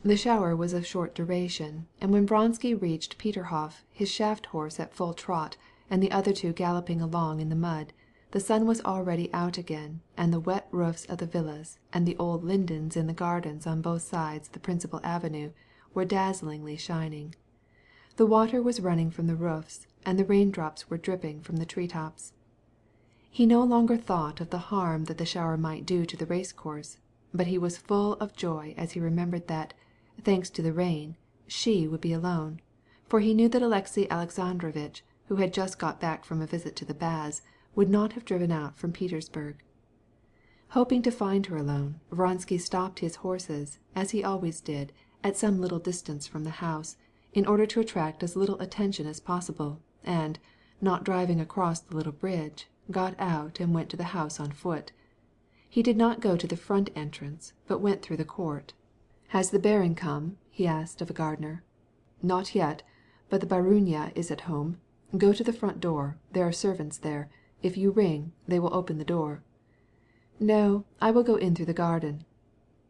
The shower was of short duration, and when Vronsky reached Peterhof, his shaft horse at full trot, and the other two galloping along in the mud, the sun was already out again, and the wet roofs of the villas and the old lindens in the gardens on both sides of the principal avenue were dazzlingly shining. The water was running from the roofs, and the raindrops were dripping from the tree-tops. He no longer thought of the harm that the shower might do to the race-course, but he was full of joy as he remembered that, thanks to the rain, she would be alone, for he knew that Alexey Alexandrovitch, who had just got back from a visit to the baths, would not have driven out from Petersburg. Hoping to find her alone, Vronsky stopped his horses, as he always did, at some little distance from the house, in order to attract as little attention as possible, and, not driving across the little bridge, got out and went to the house on foot. He did not go to the front entrance, but went through the court. "Has the baron come?" he asked of a gardener. "Not yet, but the barunya is at home. Go to the front door, there are servants there. If you ring, they will open the door." "No, I will go in through the garden."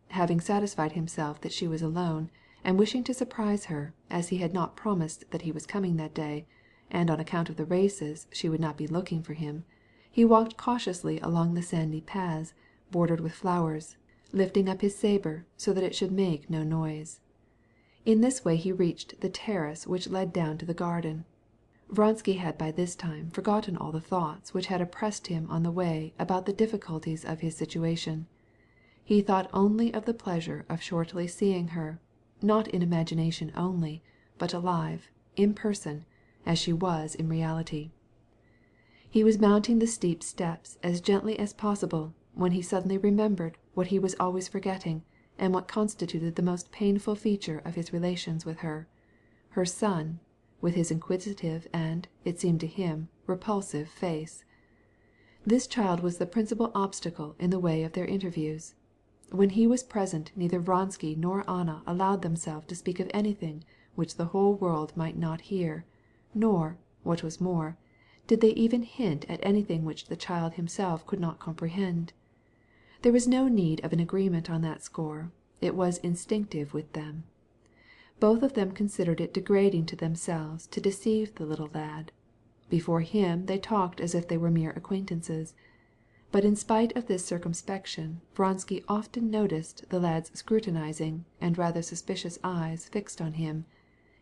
Having satisfied himself that she was alone, and wishing to surprise her, as he had not promised that he was coming that day, and on account of the races she would not be looking for him, he walked cautiously along the sandy paths, bordered with flowers, lifting up his saber so that it should make no noise. In this way he reached the terrace which led down to the garden. Vronsky had by this time forgotten all the thoughts which had oppressed him on the way about the difficulties of his situation. He thought only of the pleasure of shortly seeing her, not in imagination only, but alive, in person, as she was in reality. He was mounting the steep steps as gently as possible when he suddenly remembered what he was always forgetting, and what constituted the most painful feature of his relations with her: her son, with his inquisitive and, it seemed to him, repulsive face. This child was the principal obstacle in the way of their interviews. When he was present neither Vronsky nor Anna allowed themselves to speak of anything which the whole world might not hear, nor, what was more, did they even hint at anything which the child himself could not comprehend. There was no need of an agreement on that score, it was instinctive with them. Both of them considered it degrading to themselves to deceive the little lad. Before him they talked as if they were mere acquaintances. But in spite of this circumspection, Vronsky often noticed the lad's scrutinizing and rather suspicious eyes fixed on him,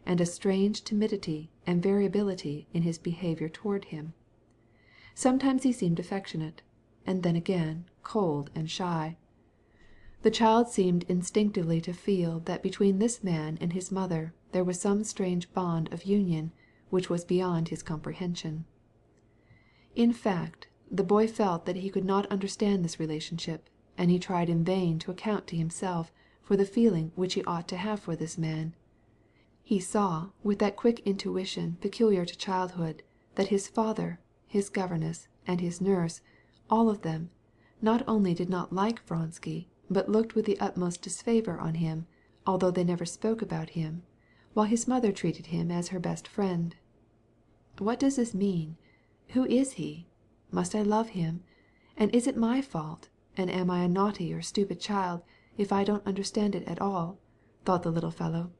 and a strange timidity and variability in his behavior toward him. Sometimes he seemed affectionate, and then again cold and shy. The child seemed instinctively to feel that between this man and his mother there was some strange bond of union which was beyond his comprehension. In fact, the boy felt that he could not understand this relationship, and he tried in vain to account to himself for the feeling which he ought to have for this man. He saw, with that quick intuition peculiar to childhood, that his father, his governess, and his nurse, all of them, not only did not like Vronsky, but looked with the utmost disfavor on him, although they never spoke about him, while his mother treated him as her best friend. What does this mean? Who is he? Must I love him? And is it my fault, and am I a naughty or stupid child, if I don't understand it at all? Thought the little fellow.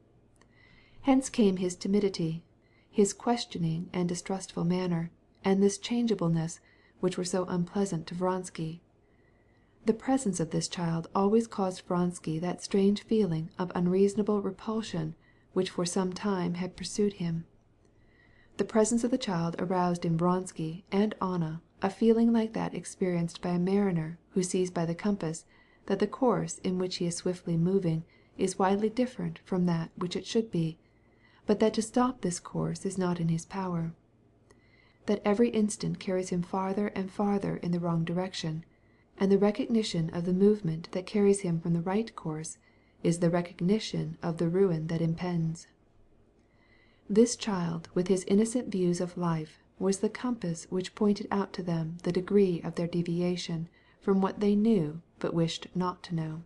Hence came his timidity, his questioning and distrustful manner, and this changeableness which were so unpleasant to Vronsky. The presence of this child always caused Vronsky that strange feeling of unreasonable repulsion which for some time had pursued him. The presence of the child aroused in Vronsky and Anna a feeling like that experienced by a mariner who sees by the compass that the course in which he is swiftly moving is widely different from that which it should be, but that to stop this course is not in his power. That every instant carries him farther and farther in the wrong direction, and the recognition of the movement that carries him from the right course is the recognition of the ruin that impends. This child with his innocent views of life was the compass which pointed out to them the degree of their deviation from what they knew but wished not to know.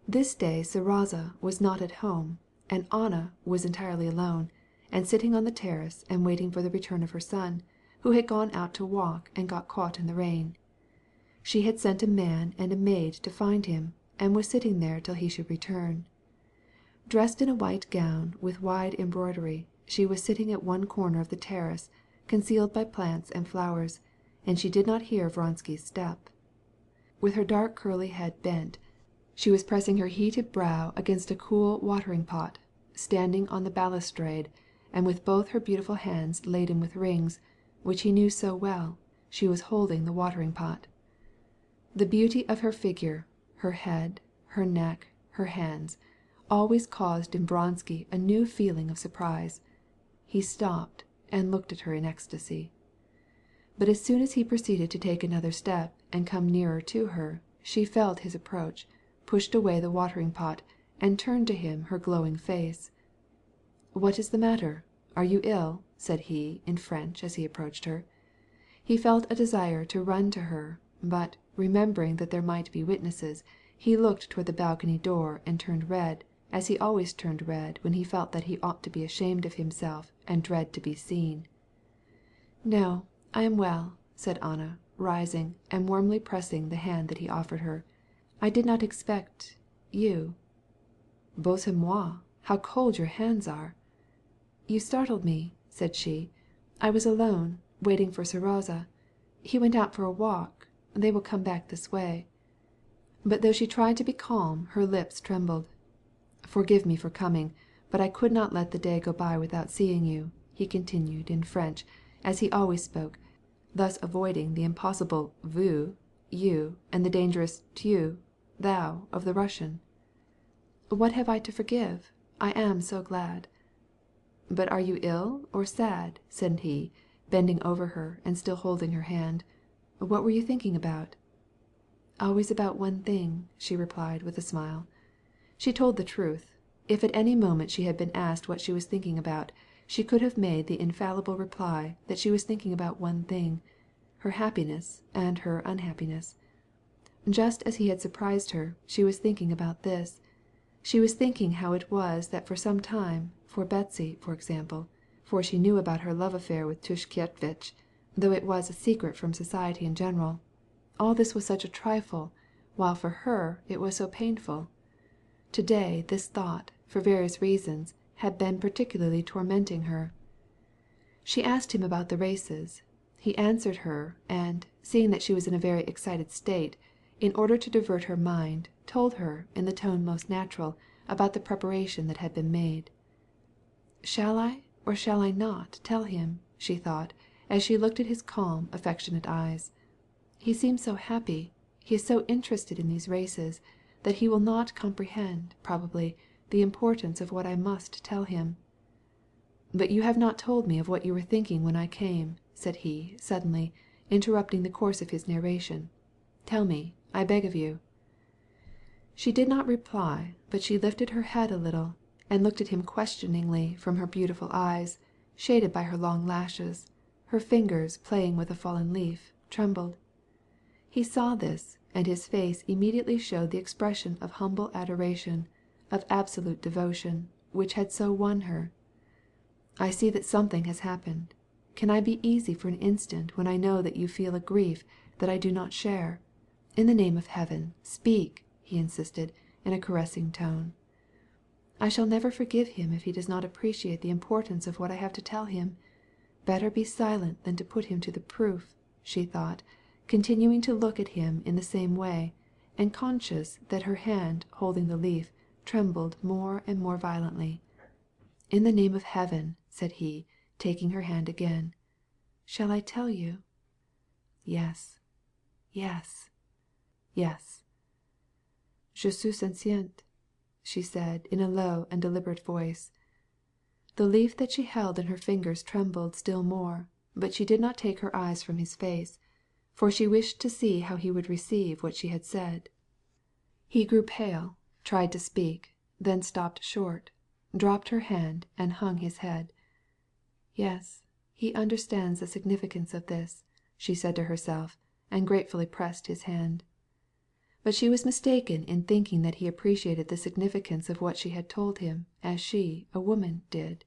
This day Saraza was not at home, and Anna was entirely alone, and sitting on the terrace and waiting for the return of her son, who had gone out to walk and got caught in the rain. She had sent a man and a maid to find him, and was sitting there till he should return. Dressed in a white gown with wide embroidery, she was sitting at one corner of the terrace, concealed by plants and flowers, and she did not hear Vronsky's step. With her dark curly head bent, she was pressing her heated brow against a cool watering pot, standing on the balustrade, and with both her beautiful hands laden with rings, which he knew so well, she was holding the watering pot. The beauty of her figure, her head, her neck, her hands, always caused in Vronsky a new feeling of surprise. He stopped and looked at her in ecstasy. But as soon as he proceeded to take another step and come nearer to her, she felt his approach, pushed away the watering pot, and turned to him her glowing face. "What is the matter? Are you ill?" said he in French as he approached her. He felt a desire to run to her, but, remembering that there might be witnesses, he looked toward the balcony door and turned red, as he always turned red when he felt that he ought to be ashamed of himself and dread to be seen. "No, I am well," said Anna, rising and warmly pressing the hand that he offered her. "I did not expect you." "Bose moi, how cold your hands are!" "You startled me," said she. "I was alone, waiting for Sarasa. He went out for a walk. They will come back this way." But though she tried to be calm, her lips trembled. "Forgive me for coming, but I could not let the day go by without seeing you," he continued in French, as he always spoke, thus avoiding the impossible vous, you, and the dangerous tu, thou, of the Russian. "What have I to forgive? I am so glad." "But are you ill or sad?" said he, bending over her and still holding her hand. "What were you thinking about?" "Always about one thing," she replied with a smile. She told the truth. If at any moment she had been asked what she was thinking about, she could have made the infallible reply that she was thinking about one thing, her happiness and her unhappiness. Just as he had surprised her, she was thinking about this. She was thinking how it was that for some time, for Betsy, for example, for she knew about her love affair with Tushkevitch, though it was a secret from society in general, all this was such a trifle, while for her it was so painful. To-day this thought, for various reasons, had been particularly tormenting her. She asked him about the races. He answered her, and, seeing that she was in a very excited state, in order to divert her mind, told her, in the tone most natural, about the preparation that had been made. "Shall I or shall I not tell him?" she thought, as she looked at his calm, affectionate eyes. "He seems so happy, he is so interested in these races, that he will not comprehend, probably, the importance of what I must tell him." "But you have not told me of what you were thinking when I came," said he, suddenly, interrupting the course of his narration. "Tell me, I beg of you." She did not reply, but she lifted her head a little, and looked at him questioningly from her beautiful eyes, shaded by her long lashes. Her fingers, playing with a fallen leaf, trembled. He saw this, and his face immediately showed the expression of humble adoration, of absolute devotion, which had so won her. "I see that something has happened. Can I be easy for an instant when I know that you feel a grief that I do not share? In the name of heaven, speak," he insisted, in a caressing tone. "I shall never forgive him if he does not appreciate the importance of what I have to tell him. Better be silent than to put him to the proof," she thought, continuing to look at him in the same way, and conscious that her hand holding the leaf trembled more and more violently. "In the name of heaven," said he, taking her hand again. "Shall I tell you?" "Yes, yes, yes." "Je suis enceinte," she said in a low and deliberate voice. The leaf that she held in her fingers trembled still more, but she did not take her eyes from his face, for she wished to see how he would receive what she had said. He grew pale, tried to speak, then stopped short, dropped her hand, and hung his head. "Yes, he understands the significance of this," she said to herself, and gratefully pressed his hand. But she was mistaken in thinking that he appreciated the significance of what she had told him, as she, a woman, did.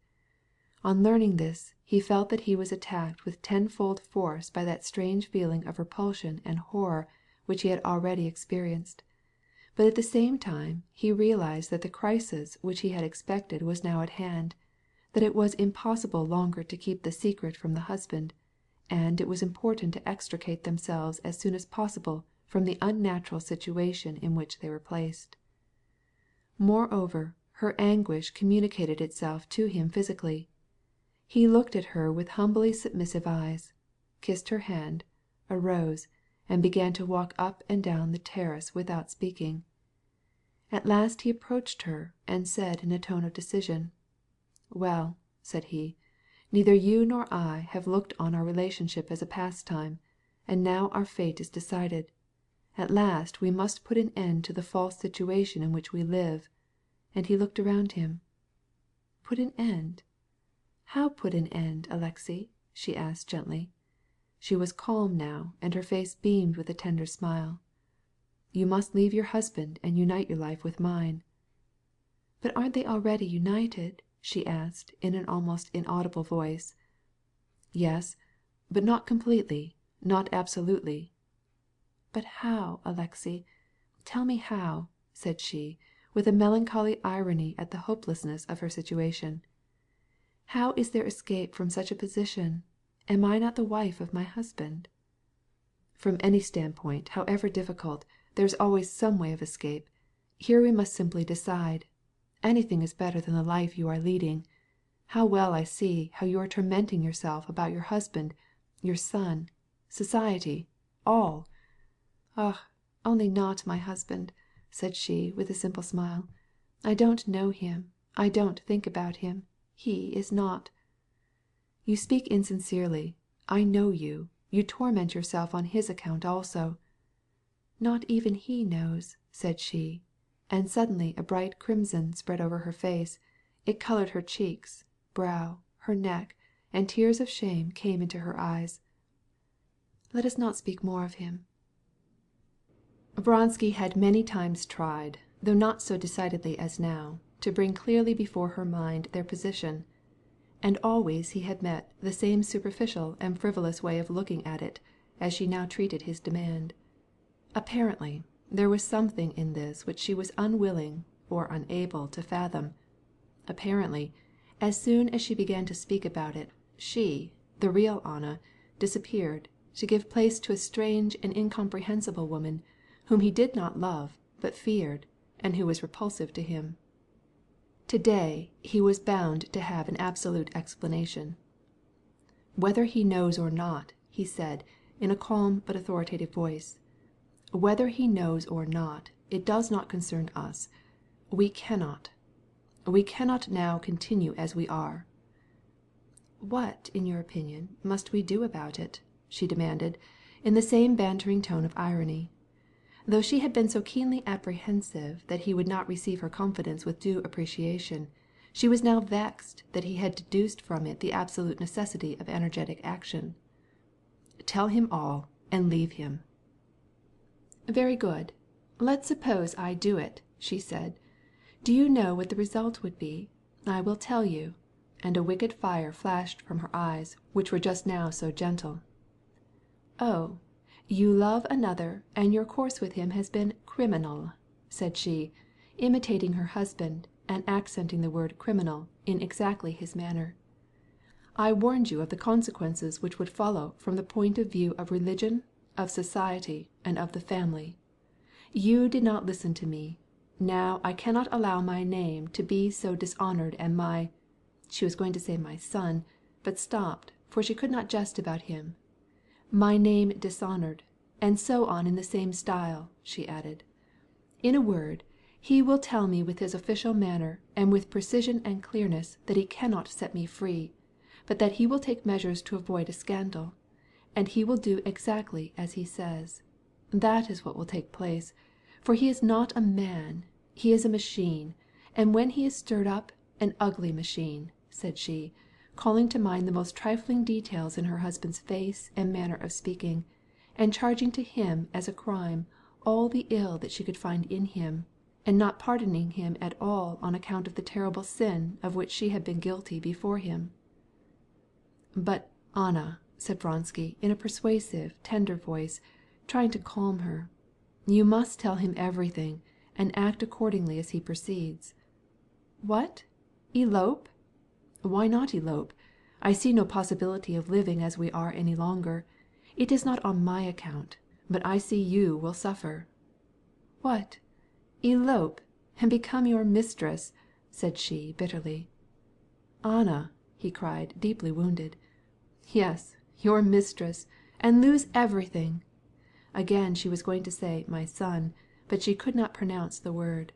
On learning this, he felt that he was attacked with tenfold force by that strange feeling of repulsion and horror which he had already experienced. But at the same time he realized that the crisis which he had expected was now at hand, that it was impossible longer to keep the secret from the husband, and it was important to extricate themselves as soon as possible from the unnatural situation in which they were placed. Moreover, her anguish communicated itself to him physically. He looked at her with humbly submissive eyes, kissed her hand, arose, and began to walk up and down the terrace without speaking. At last he approached her and said in a tone of decision, "Well," said he, "neither you nor I have looked on our relationship as a pastime, and now our fate is decided. At last we must put an end to the false situation in which we live." And he looked around him. "Put an end? How put an end, Alexey?" she asked gently. She was calm now, and her face beamed with a tender smile. "You must leave your husband and unite your life with mine." "But aren't they already united?" she asked in an almost inaudible voice. "Yes, but not completely, not absolutely." "But how, Alexey? Tell me how," said she, with a melancholy irony at the hopelessness of her situation. "How is there escape from such a position? Am I not the wife of my husband?" "From any standpoint, however difficult, there is always some way of escape. Here we must simply decide. Anything is better than the life you are leading. How well I see how you are tormenting yourself about your husband, your son, society, all." "Ah, only not my husband," said she with a simple smile. "I don't know him. I don't think about him. He is not." "You speak insincerely. I know you. You torment yourself on his account also." "Not even he knows," said she, and suddenly a bright crimson spread over her face. It colored her cheeks, brow, her neck, and tears of shame came into her eyes. "Let us not speak more of him." Vronsky had many times tried, though not so decidedly as now, to bring clearly before her mind their position, and always he had met the same superficial and frivolous way of looking at it as she now treated his demand. Apparently, there was something in this which she was unwilling or unable to fathom. Apparently, as soon as she began to speak about it, she, the real Anna, disappeared, to give place to a strange and incomprehensible woman, whom he did not love, but feared, and who was repulsive to him. Today he was bound to have an absolute explanation. "Whether he knows or not," he said, in a calm but authoritative voice, "whether he knows or not, it does not concern us. We cannot now continue as we are." "What, in your opinion, must we do about it?" she demanded, in the same bantering tone of irony. Though she had been so keenly apprehensive that he would not receive her confidence with due appreciation, she was now vexed that he had deduced from it the absolute necessity of energetic action. "Tell him all, and leave him." "Very good. Let's suppose I do it," she said. "Do you know what the result would be? I will tell you." And a wicked fire flashed from her eyes, which were just now so gentle. "Oh, you love another, and your course with him has been criminal," said she, imitating her husband, and accenting the word criminal in exactly his manner. "I warned you of the consequences which would follow from the point of view of religion, of society, and of the family. You did not listen to me. Now I cannot allow my name to be so dishonored, and she was going to say my son, but stopped, for she could not jest about him. My name dishonored, and so on in the same style," she added. "In a word, he will tell me with his official manner and with precision and clearness that he cannot set me free, but that he will take measures to avoid a scandal, and he will do exactly as he says. That is what will take place, for he is not a man, he is a machine, and when he is stirred up, an ugly machine," said she, calling to mind the most trifling details in her husband's face and manner of speaking, and charging to him as a crime all the ill that she could find in him, and not pardoning him at all on account of the terrible sin of which she had been guilty before him. "But, Anna," said Vronsky in a persuasive, tender voice, trying to calm her, "you must tell him everything, and act accordingly as he proceeds. What? Elope? Why not elope? I see no possibility of living as we are any longer. It is not on my account, but I see you will suffer." "What? Elope, and become your mistress?" said she, bitterly. "Anna!" he cried, deeply wounded. "Yes, your mistress, and lose everything." Again she was going to say "my son," but she could not pronounce the word.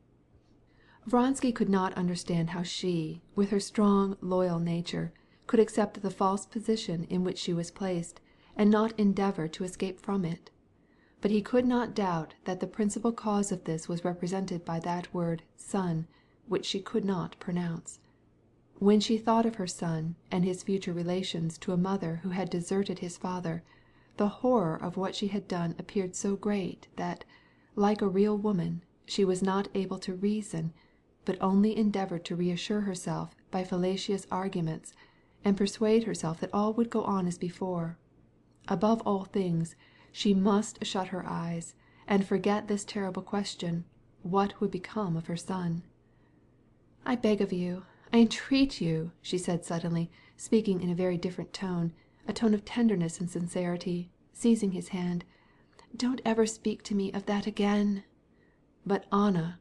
Vronsky could not understand how she, with her strong, loyal nature, could accept the false position in which she was placed, and not endeavor to escape from it. But he could not doubt that the principal cause of this was represented by that word "son," which she could not pronounce. When she thought of her son, and his future relations to a mother who had deserted his father, the horror of what she had done appeared so great, that, like a real woman, she was not able to reason, but only endeavored to reassure herself by fallacious arguments, and persuade herself that all would go on as before. Above all things, she must shut her eyes, and forget this terrible question, what would become of her son? "I beg of you, I entreat you," she said suddenly, speaking in a very different tone, a tone of tenderness and sincerity, seizing his hand, "don't ever speak to me of that again." "But Anna—"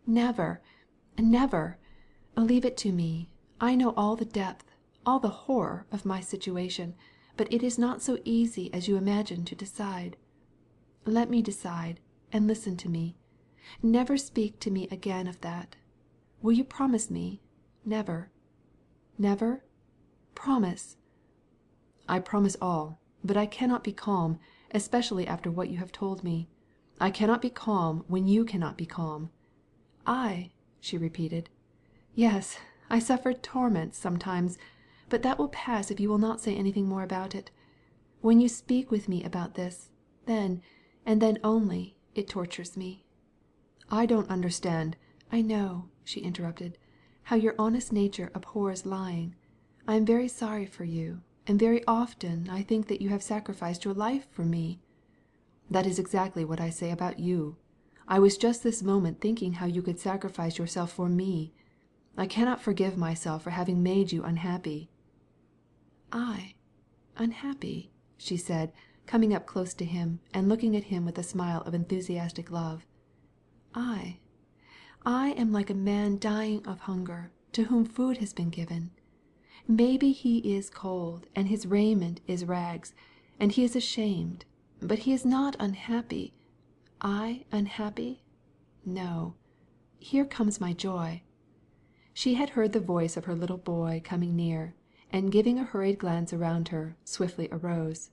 "Never, never. Leave it to me. I know all the depth, all the horror of my situation, but it is not so easy as you imagine to decide. Let me decide, and listen to me. Never speak to me again of that. Will you promise me? Never. Never? Promise." "I promise all, but I cannot be calm, especially after what you have told me. I cannot be calm when you cannot be calm." "I?" she repeated. "Yes, I suffer torments sometimes, but that will pass if you will not say anything more about it. When you speak with me about this, then, and then only, it tortures me." "I don't understand—" "I know," she interrupted, "how your honest nature abhors lying. I am very sorry for you, and very often I think that you have sacrificed your life for me." "That is exactly what I say about you. I was just this moment thinking how you could sacrifice yourself for me. I cannot forgive myself for having made you unhappy." "I? Unhappy?" she said, coming up close to him, and looking at him with a smile of enthusiastic love. "I am like a man dying of hunger, to whom food has been given. Maybe he is cold, and his raiment is rags, and he is ashamed, but he is not unhappy. I unhappy? No. Here comes my joy." She had heard the voice of her little boy coming near, and giving a hurried glance around her, swiftly arose.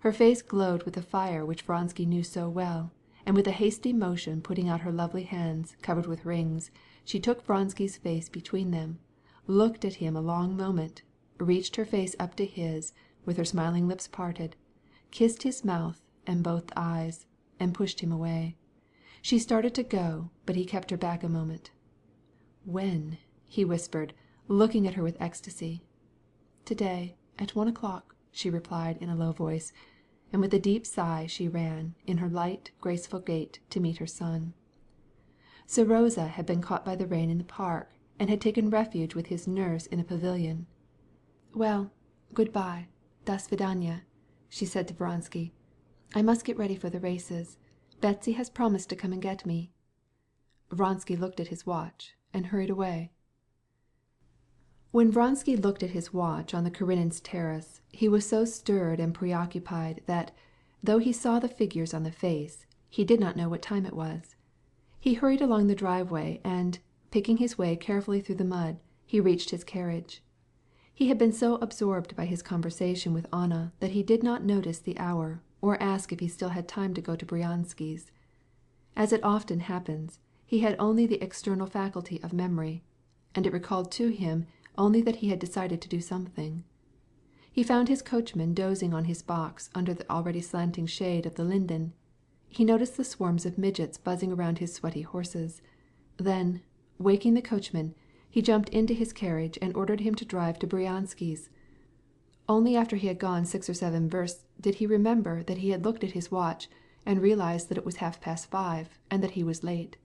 Her face glowed with the fire which Vronsky knew so well, and with a hasty motion putting out her lovely hands, covered with rings, she took Vronsky's face between them, looked at him a long moment, reached her face up to his, with her smiling lips parted, kissed his mouth and both eyes, and pushed him away. She started to go, but he kept her back a moment. "When?" he whispered, looking at her with ecstasy. "Today, at 1:00, she replied in a low voice, and with a deep sigh she ran, in her light, graceful gait, to meet her son. Seroza had been caught by the rain in the park, and had taken refuge with his nurse in a pavilion. "Well, good-bye, das vidanya," she said to Vronsky. "I must get ready for the races. Betsy has promised to come and get me." Vronsky looked at his watch, and hurried away. When Vronsky looked at his watch on the Karenin's terrace, he was so stirred and preoccupied that, though he saw the figures on the face, he did not know what time it was. He hurried along the driveway, and, picking his way carefully through the mud, he reached his carriage. He had been so absorbed by his conversation with Anna that he did not notice the hour, or ask if he still had time to go to Bryansky's. As it often happens, he had only the external faculty of memory, and it recalled to him only that he had decided to do something. He found his coachman dozing on his box under the already slanting shade of the linden. He noticed the swarms of midgets buzzing around his sweaty horses. Then, waking the coachman, he jumped into his carriage and ordered him to drive to Bryansky's. Only after he had gone 6 or 7 versts did he remember that he had looked at his watch and realized that it was 5:30, and that he was late.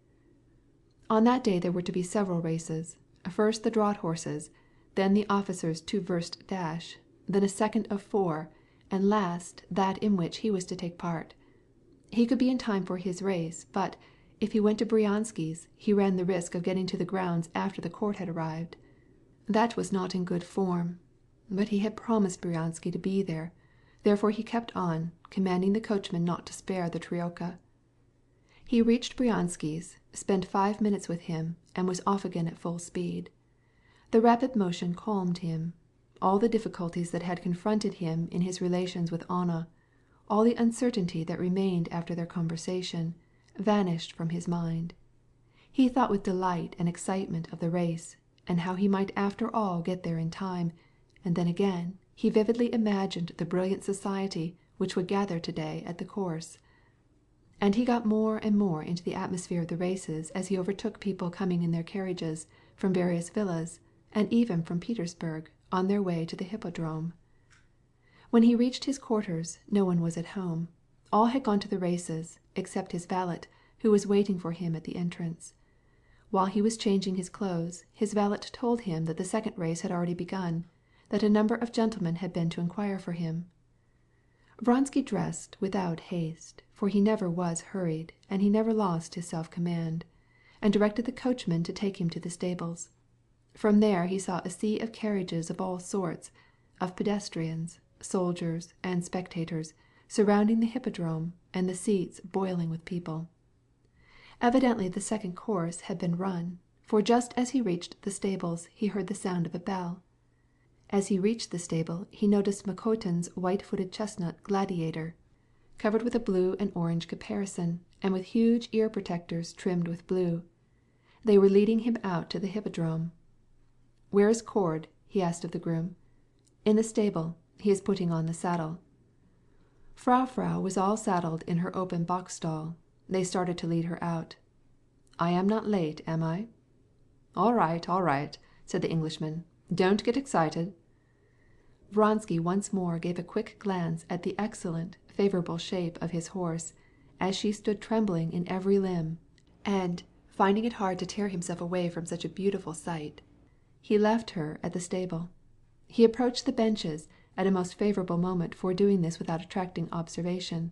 On that day there were to be several races. First the draught horses, then the officers' 2-verst dash, then a second of 4, and last that in which he was to take part. He could be in time for his race, but, if he went to Vronsky's, he ran the risk of getting to the grounds after the court had arrived. That was not in good form. But he had promised Vronsky to be there, therefore he kept on, commanding the coachman not to spare the troika. He reached Vronsky's, spent 5 minutes with him, and was off again at full speed. The rapid motion calmed him. All the difficulties that had confronted him in his relations with Anna, all the uncertainty that remained after their conversation, vanished from his mind. He thought with delight and excitement of the race, and how he might after all get there in time, and then again he vividly imagined the brilliant society which would gather to-day at the course. And he got more and more into the atmosphere of the races as he overtook people coming in their carriages from various villas, and even from Petersburg, on their way to the hippodrome. When he reached his quarters, no one was at home. All had gone to the races, except his valet, who was waiting for him at the entrance. While he was changing his clothes, his valet told him that the second race had already begun, that a number of gentlemen had been to inquire for him. Vronsky dressed without haste, for he never was hurried, and he never lost his self-command, and directed the coachman to take him to the stables. From there he saw a sea of carriages of all sorts, of pedestrians, soldiers, and spectators, surrounding the hippodrome, and the seats boiling with people. Evidently the second course had been run, for just as he reached the stables he heard the sound of a bell. As he reached the stable he noticed Makotin's white-footed chestnut Gladiator, covered with a blue and orange caparison, and with huge ear protectors trimmed with blue. They were leading him out to the hippodrome. "Where is Cord?" he asked of the groom. "In the stable. He is putting on the saddle." Frau was all saddled in her open box stall. They started to lead her out. "I am not late, am I?" All right," said the Englishman. "Don't get excited." Vronsky once more gave a quick glance at the excellent, favorable shape of his horse, as she stood trembling in every limb, and, finding it hard to tear himself away from such a beautiful sight, he left her at the stable. He approached the benches at a most favorable moment for doing this without attracting observation.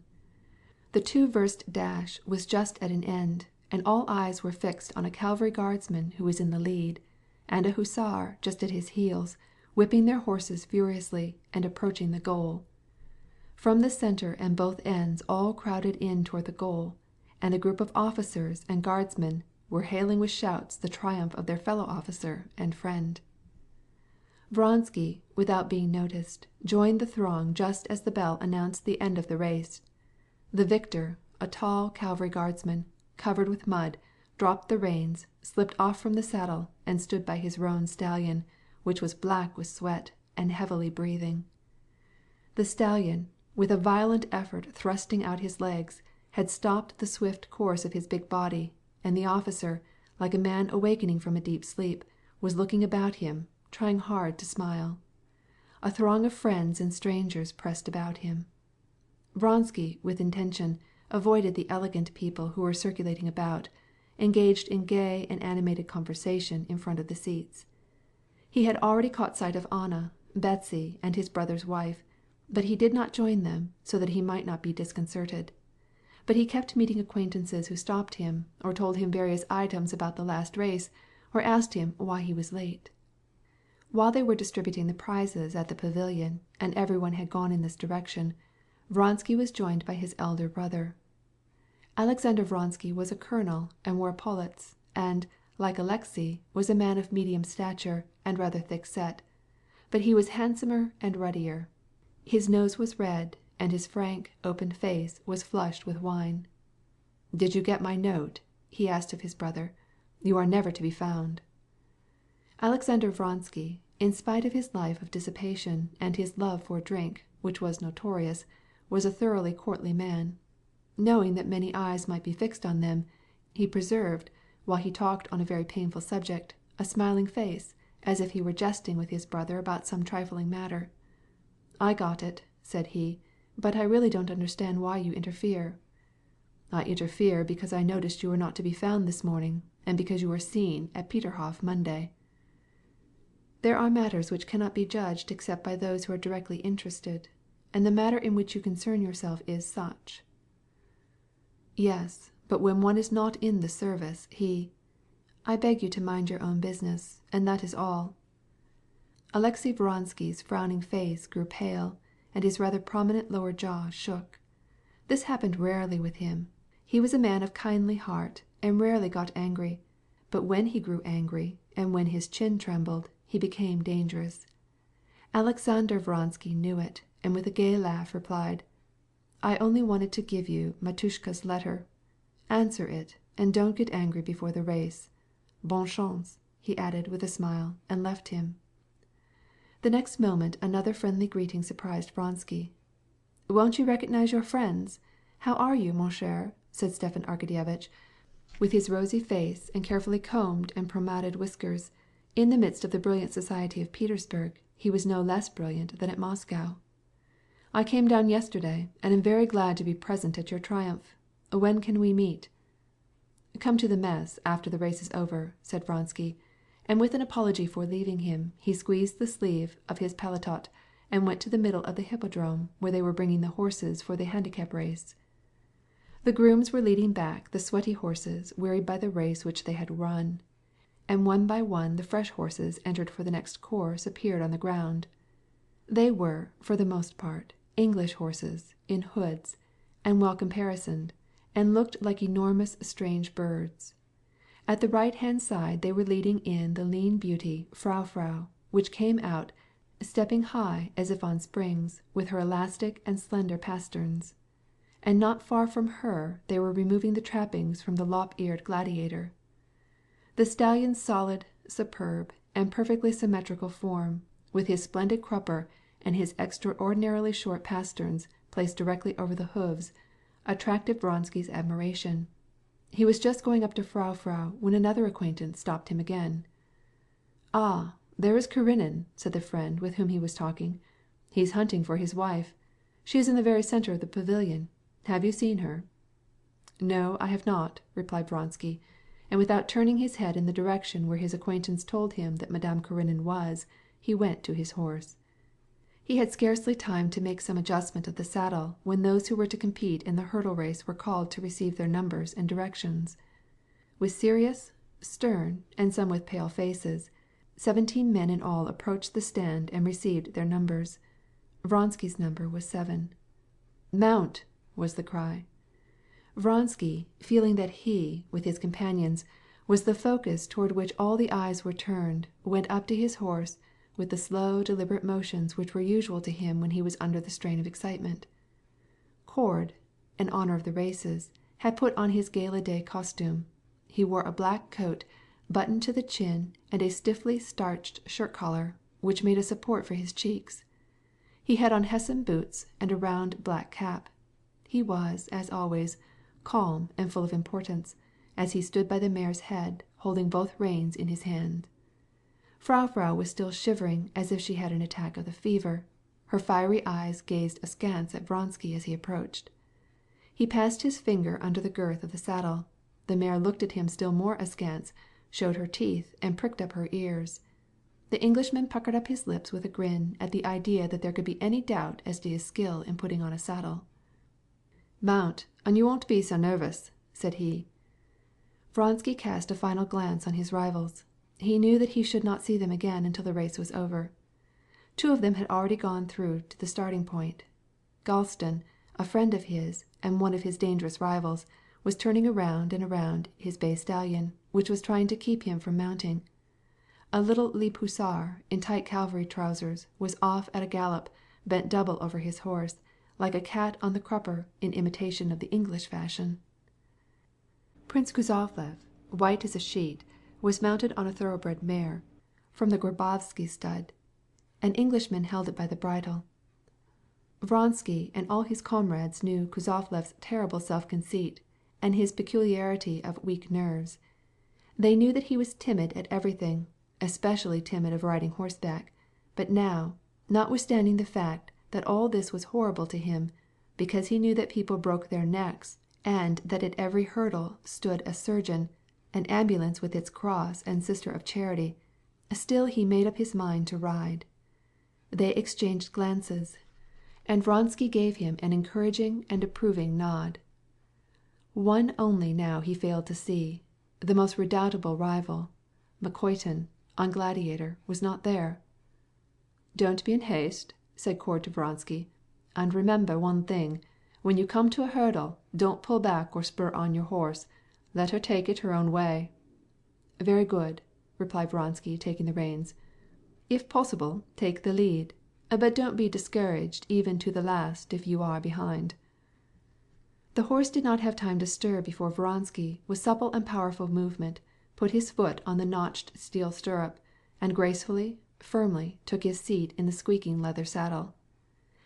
The 2-verst dash was just at an end, and all eyes were fixed on a cavalry guardsman who was in the lead, and a hussar just at his heels, whipping their horses furiously, and approaching the goal. From the center and both ends all crowded in toward the goal, and a group of officers and guardsmen were hailing with shouts the triumph of their fellow officer and friend. Vronsky, without being noticed, joined the throng just as the bell announced the end of the race. The victor, a tall cavalry guardsman, covered with mud, dropped the reins, slipped off from the saddle, and stood by his roan stallion, which was black with sweat and heavily breathing. The stallion, with a violent effort thrusting out his legs, had stopped the swift course of his big body, and the officer, like a man awakening from a deep sleep, was looking about him, trying hard to smile. A throng of friends and strangers pressed about him. Vronsky, with intention, avoided the elegant people who were circulating about, engaged in gay and animated conversation in front of the seats. He had already caught sight of Anna, Betsy, and his brother's wife, but he did not join them, so that he might not be disconcerted. But he kept meeting acquaintances who stopped him, or told him various items about the last race, or asked him why he was late. While they were distributing the prizes at the pavilion, and everyone had gone in this direction, Vronsky was joined by his elder brother. Alexander Vronsky was a colonel and wore epaulets, and, like Alexei, was a man of medium stature and rather thick-set, but he was handsomer and ruddier. His nose was red, and his frank, open face was flushed with wine. "Did you get my note?" he asked of his brother. "You are never to be found." Alexander Vronsky, in spite of his life of dissipation and his love for drink, which was notorious, was a thoroughly courtly man. Knowing that many eyes might be fixed on them, he preserved, while he talked on a very painful subject, a smiling face, as if he were jesting with his brother about some trifling matter. "I got it," said he, "but I really don't understand why you interfere." "I interfere because I noticed you were not to be found this morning, and because you were seen at Peterhof Monday. There are matters which cannot be judged except by those who are directly interested, and the matter in which you concern yourself is such." "Yes, but when one is not in the service, I beg you to mind your own business, and that is all." Alexey Vronsky's frowning face grew pale, and his rather prominent lower jaw shook. This happened rarely with him. He was a man of kindly heart, and rarely got angry, but when he grew angry, and when his chin trembled, he became dangerous. Alexander Vronsky knew it, and with a gay laugh replied, "I only wanted to give you Matushka's letter. Answer it, and don't get angry before the race. Bonne chance," he added with a smile, and left him. The next moment another friendly greeting surprised Vronsky. "Won't you recognize your friends? How are you, mon cher?" said Stepan Arkadyevitch, with his rosy face and carefully combed and pomaded whiskers. In the midst of the brilliant society of Petersburg, he was no less brilliant than at Moscow. "I came down yesterday, and am very glad to be present at your triumph. When can we meet?" "Come to the mess after the race is over," said Vronsky, and with an apology for leaving him, he squeezed the sleeve of his paletot and went to the middle of the hippodrome where they were bringing the horses for the handicap race. The grooms were leading back the sweaty horses wearied by the race which they had run, and one by one the fresh horses entered for the next course appeared on the ground. They were, for the most part, English horses, in hoods, and well caparisoned, and looked like enormous strange birds. At the right-hand side they were leading in the lean beauty Frau, which came out, stepping high as if on springs, with her elastic and slender pasterns. And not far from her they were removing the trappings from the lop-eared gladiator. The stallion's solid, superb, and perfectly symmetrical form, with his splendid crupper and his extraordinarily short pasterns placed directly over the hoofs, attracted Vronsky's admiration. He was just going up to Frau when another acquaintance stopped him again. "Ah, there is Karenina," said the friend with whom he was talking. "He's hunting for his wife. She is in the very center of the pavilion. Have you seen her?" "No, I have not," replied Vronsky, and without turning his head in the direction where his acquaintance told him that Madame Karenina was, he went to his horse. He had scarcely time to make some adjustment of the saddle when those who were to compete in the hurdle race were called to receive their numbers and directions. With serious, stern, and some with pale faces, 17 men in all approached the stand and received their numbers. Vronsky's number was 7. "Mount!" was the cry. Vronsky, feeling that he, with his companions, was the focus toward which all the eyes were turned, went up to his horse with the slow, deliberate motions which were usual to him when he was under the strain of excitement. Cord, in honor of the races, had put on his gala-day costume. He wore a black coat, buttoned to the chin, and a stiffly starched shirt-collar, which made a support for his cheeks. He had on Hessian boots and a round black cap. He was, as always, calm and full of importance, as he stood by the mare's head, holding both reins in his hand. Frau was still shivering as if she had an attack of the fever. Her fiery eyes gazed askance at Vronsky as he approached. He passed his finger under the girth of the saddle. The mare looked at him still more askance, showed her teeth, and pricked up her ears. The Englishman puckered up his lips with a grin at the idea that there could be any doubt as to his skill in putting on a saddle. "Mount, and you won't be so nervous," said he. Vronsky cast a final glance on his rivals. He knew that he should not see them again until the race was over. 2 of them had already gone through to the starting point. Galston, a friend of his, and one of his dangerous rivals, was turning around and around his bay stallion, which was trying to keep him from mounting. A little Lieb hussar, in tight cavalry trousers, was off at a gallop, bent double over his horse, like a cat on the crupper, in imitation of the English fashion. Prince Kuzovlev, white as a sheet, was mounted on a thoroughbred mare, from the Grabovsky stud. An Englishman held it by the bridle. Vronsky and all his comrades knew Kuzovlev's terrible self-conceit and his peculiarity of weak nerves. They knew that he was timid at everything, especially timid of riding horseback, but now, notwithstanding the fact that all this was horrible to him, because he knew that people broke their necks, and that at every hurdle stood a surgeon, an ambulance with its cross and Sister of Charity, still he made up his mind to ride. They exchanged glances, and Vronsky gave him an encouraging and approving nod. One only now he failed to see. The most redoubtable rival, Makoitin, on Gladiator, was not there. "Don't be in haste," said Cord to Vronsky. "And remember one thing. When you come to a hurdle, don't pull back or spur on your horse. Let her take it her own way." "Very good," replied Vronsky, taking the reins. "If possible, take the lead. But don't be discouraged even to the last if you are behind." The horse did not have time to stir before Vronsky, with supple and powerful movement, put his foot on the notched steel stirrup, and gracefully, firmly took his seat in the squeaking leather saddle.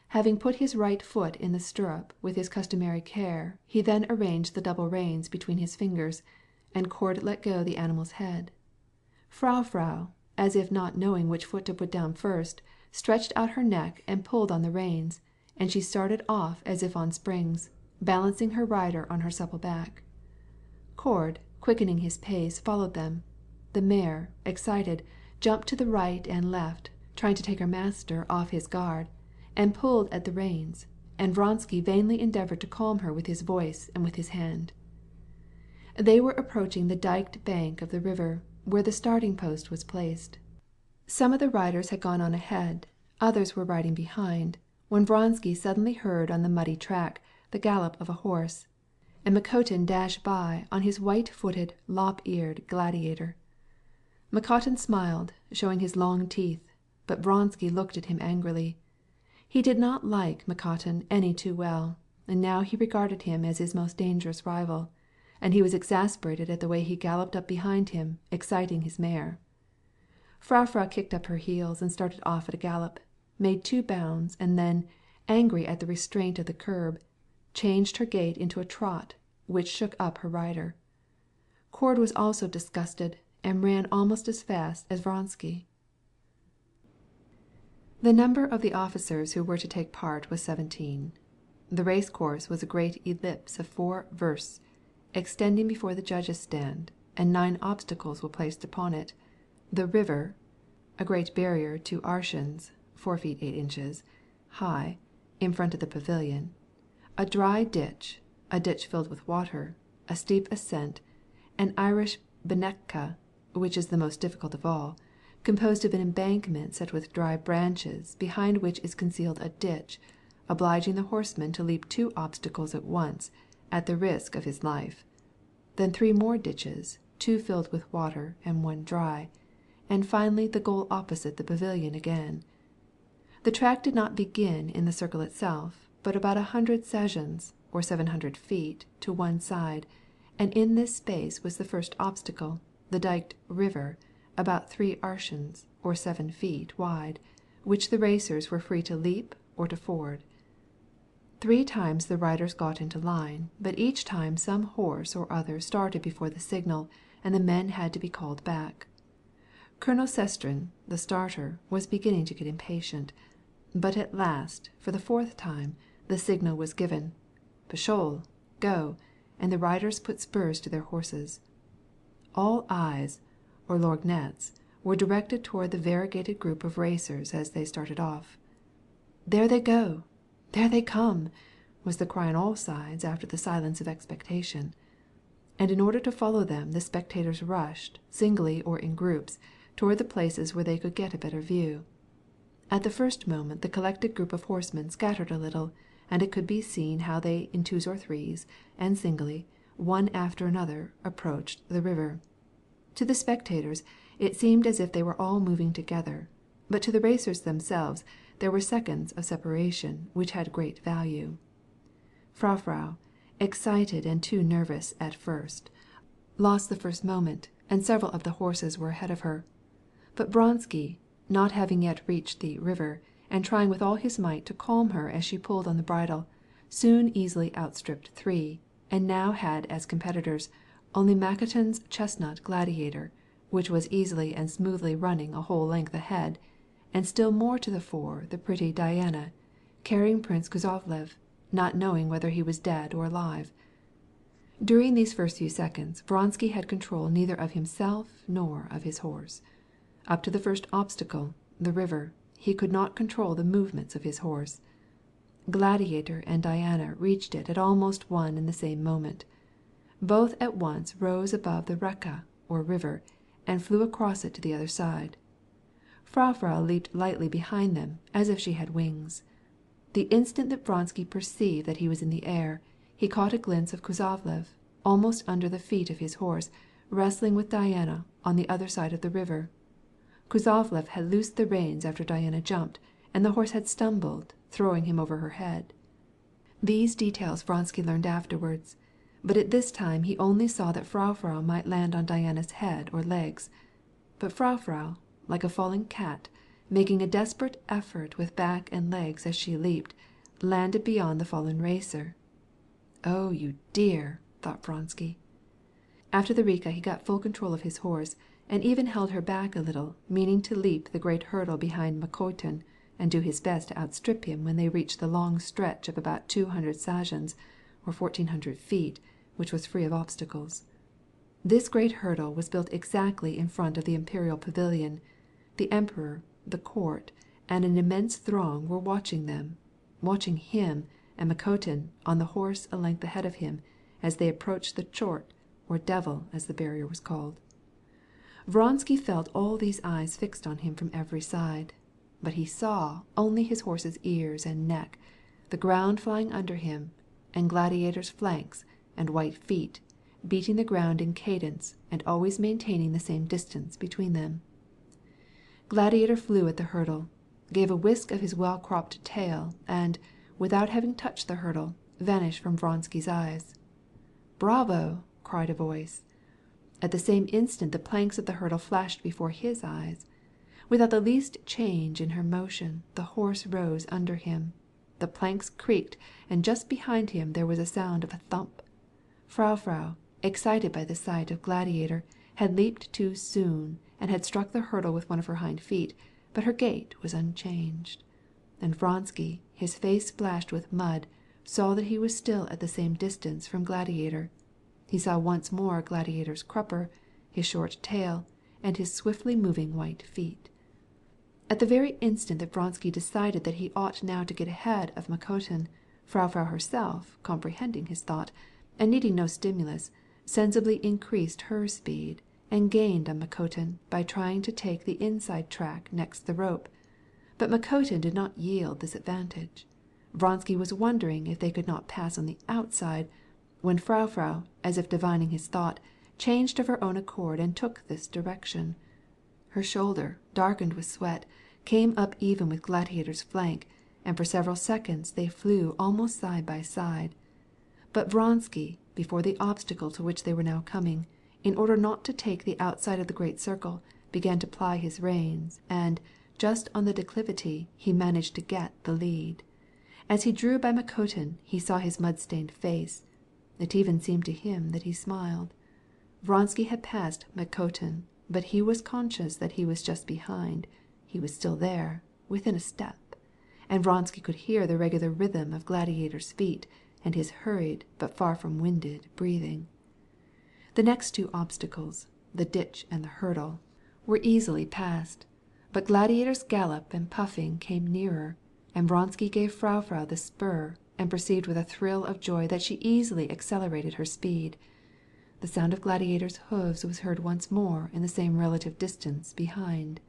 Having put his right foot in the stirrup with his customary care, he then arranged the double reins between his fingers, and Cord let go the animal's head. Frau, as if not knowing which foot to put down first, stretched out her neck and pulled on the reins, and she started off as if on springs, balancing her rider on her supple back. Cord, quickening his pace, followed them. The mare, excited, jumped to the right and left, trying to take her master off his guard, and pulled at the reins, and Vronsky vainly endeavored to calm her with his voice and with his hand. They were approaching the diked bank of the river, where the starting post was placed. Some of the riders had gone on ahead, others were riding behind, when Vronsky suddenly heard on the muddy track the gallop of a horse, and Makotin dashed by on his white-footed, lop-eared Gladiator. Makotin smiled, showing his long teeth, but Vronsky looked at him angrily. He did not like Makotin any too well, and now he regarded him as his most dangerous rival, and he was exasperated at the way he galloped up behind him, exciting his mare. Frau kicked up her heels and started off at a gallop, made 2 bounds, and then, angry at the restraint of the curb, changed her gait into a trot, which shook up her rider. Cord was also disgusted, and ran almost as fast as Vronsky. The number of the officers who were to take part was 17. The race course was a great ellipse of 4 versts, extending before the judges' stand, and 9 obstacles were placed upon it. The river, a great barrier 2 arshins (4 feet 8 inches) high, in front of the pavilion, a dry ditch, a ditch filled with water, a steep ascent, an Irish benetka, which is the most difficult of all, composed of an embankment set with dry branches, behind which is concealed a ditch, obliging the horseman to leap 2 obstacles at once, at the risk of his life. Then 3 more ditches, 2 filled with water and 1 dry, and finally the goal opposite the pavilion again. The track did not begin in the circle itself, but about 100 sazhens, or 700 feet, to one side, and in this space was the first obstacle, the diked river, about 3 arshins, or 7 feet, wide, which the racers were free to leap or to ford. 3 times the riders got into line, but each time some horse or other started before the signal, and the men had to be called back. Colonel Sestrin, the starter, was beginning to get impatient, but at last, for the 4th time, the signal was given. "Pashol, go," and the riders put spurs to their horses. All eyes, or lorgnettes, were directed toward the variegated group of racers as they started off. "There they go! There they come!" was the cry on all sides after the silence of expectation. And in order to follow them the spectators rushed, singly or in groups, toward the places where they could get a better view. At the first moment the collected group of horsemen scattered a little, and it could be seen how they in 2s or 3s, and singly, one after another, approached the river. To the spectators it seemed as if they were all moving together, but to the racers themselves there were seconds of separation which had great value. Frau, excited and too nervous at first, lost the first moment, and several of the horses were ahead of her. But Vronsky, not having yet reached the river, and trying with all his might to calm her as she pulled on the bridle, soon easily outstripped 3, and now had as competitors only Makotin's chestnut Gladiator, which was easily and smoothly running a whole length ahead, and still more to the fore the pretty Diana, carrying Prince Kuzovlev, not knowing whether he was dead or alive. During these first few seconds, Vronsky had control neither of himself nor of his horse. Up to the first obstacle, the river, he could not control the movements of his horse. Gladiator and Diana reached it at almost one and the same moment. Both at once rose above the Reka, or river, and flew across it to the other side. Frau leaped lightly behind them, as if she had wings. The instant that Vronsky perceived that he was in the air, he caught a glimpse of Kuzovlev, almost under the feet of his horse, wrestling with Diana on the other side of the river. Kuzovlev had loosed the reins after Diana jumped, and the horse had stumbled, throwing him over her head. These details Vronsky learned afterwards, but at this time he only saw that Frau might land on Diana's head or legs. But Frau, like a falling cat, making a desperate effort with back and legs as she leaped, landed beyond the fallen racer. "Oh, you dear!" thought Vronsky. After the Reka he got full control of his horse, and even held her back a little, meaning to leap the great hurdle behind Makotin, and do his best to outstrip him when they reached the long stretch of about 200 sazhens, or 1,400 feet, which was free of obstacles. This great hurdle was built exactly in front of the imperial pavilion. The emperor, the court, and an immense throng were watching him and Makotin on the horse a length ahead of him, as they approached the chort, or devil as the barrier was called. Vronsky felt all these eyes fixed on him from every side, but he saw only his horse's ears and neck, the ground flying under him, and Gladiator's flanks and white feet beating the ground in cadence and always maintaining the same distance between them. Gladiator flew at the hurdle, gave a whisk of his well-cropped tail, and, without having touched the hurdle, vanished from Vronsky's eyes. "Bravo!" cried a voice. At the same instant the planks of the hurdle flashed before his eyes. Without the least change in her motion, the horse rose under him. The planks creaked, and just behind him there was a sound of a thump. Frau, excited by the sight of Gladiator, had leaped too soon, and had struck the hurdle with one of her hind feet, but her gait was unchanged. And Vronsky, his face splashed with mud, saw that he was still at the same distance from Gladiator. He saw once more Gladiator's crupper, his short tail, and his swiftly moving white feet. At the very instant that Vronsky decided that he ought now to get ahead of Makotin, Frau herself, comprehending his thought, and needing no stimulus, sensibly increased her speed, and gained on Makotin by trying to take the inside track next the rope. But Makotin did not yield this advantage. Vronsky was wondering if they could not pass on the outside, when Frau, as if divining his thought, changed of her own accord and took this direction. Her shoulder, darkened with sweat, came up even with Gladiator's flank, and for several seconds they flew almost side by side. But Vronsky, before the obstacle to which they were now coming, in order not to take the outside of the great circle, began to ply his reins, and, just on the declivity, he managed to get the lead. As he drew by Makotin, he saw his mud-stained face. It even seemed to him that he smiled. Vronsky had passed Makotin, but he was conscious that he was just behind. He was still there, within a step, and Vronsky could hear the regular rhythm of Gladiator's feet and his hurried but far from winded breathing. The next two obstacles, the ditch and the hurdle, were easily passed, but Gladiator's gallop and puffing came nearer, and Vronsky gave Frau the spur, and perceived with a thrill of joy that she easily accelerated her speed. The sound of Gladiator's hoofs was heard once more in the same relative distance behind.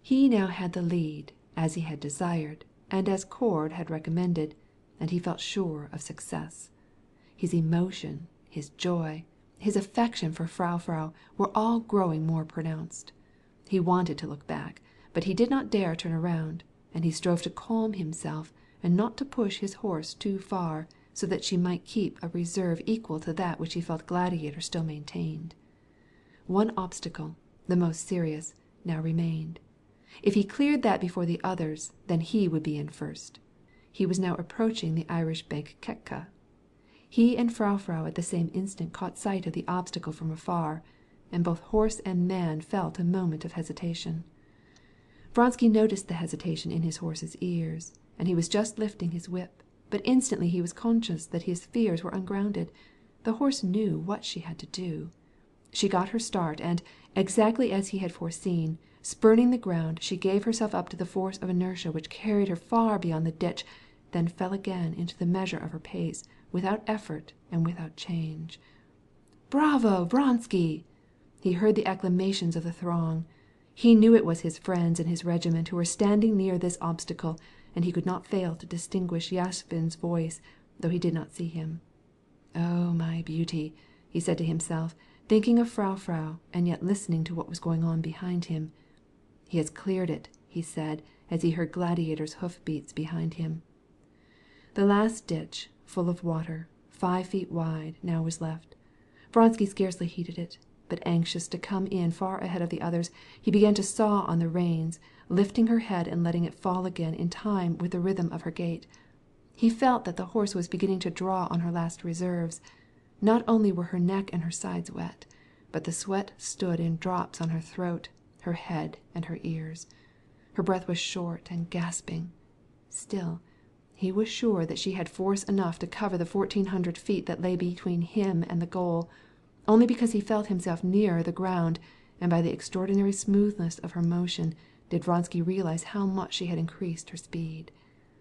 He now had the lead, as he had desired, and as Cord had recommended, and he felt sure of success. His emotion, his joy, his affection for Frau were all growing more pronounced. He wanted to look back, but he did not dare turn around, and he strove to calm himself and not to push his horse too far, so that she might keep a reserve equal to that which he felt Gladiator still maintained. One obstacle, the most serious, now remained. If he cleared that before the others, then he would be in first. He was now approaching the Irish bank Ketka. He and Frau at the same instant caught sight of the obstacle from afar, and both horse and man felt a moment of hesitation. Vronsky noticed the hesitation in his horse's ears, and he was just lifting his whip, but instantly he was conscious that his fears were ungrounded. The horse knew what she had to do. She got her start, and, exactly as he had foreseen, spurning the ground, she gave herself up to the force of inertia which carried her far beyond the ditch, then fell again into the measure of her pace, without effort and without change. "Bravo, Vronsky!" He heard the acclamations of the throng. He knew it was his friends and his regiment who were standing near this obstacle, and he could not fail to distinguish Yashvin's voice, though he did not see him. "Oh, my beauty!" he said to himself, thinking of Frau, and yet listening to what was going on behind him. "He has cleared it," he said, as he heard Gladiator's hoof-beats behind him. The last ditch, full of water, 5 feet wide, now was left. Vronsky scarcely heeded it, but anxious to come in far ahead of the others, he began to saw on the reins, lifting her head and letting it fall again in time with the rhythm of her gait. He felt that the horse was beginning to draw on her last reserves. Not only were her neck and her sides wet, but the sweat stood in drops on her throat, her head, and her ears. Her breath was short and gasping. Still, he was sure that she had force enough to cover the 1,400 feet that lay between him and the goal, only because he felt himself nearer the ground, and by the extraordinary smoothness of her motion did Vronsky realize how much she had increased her speed.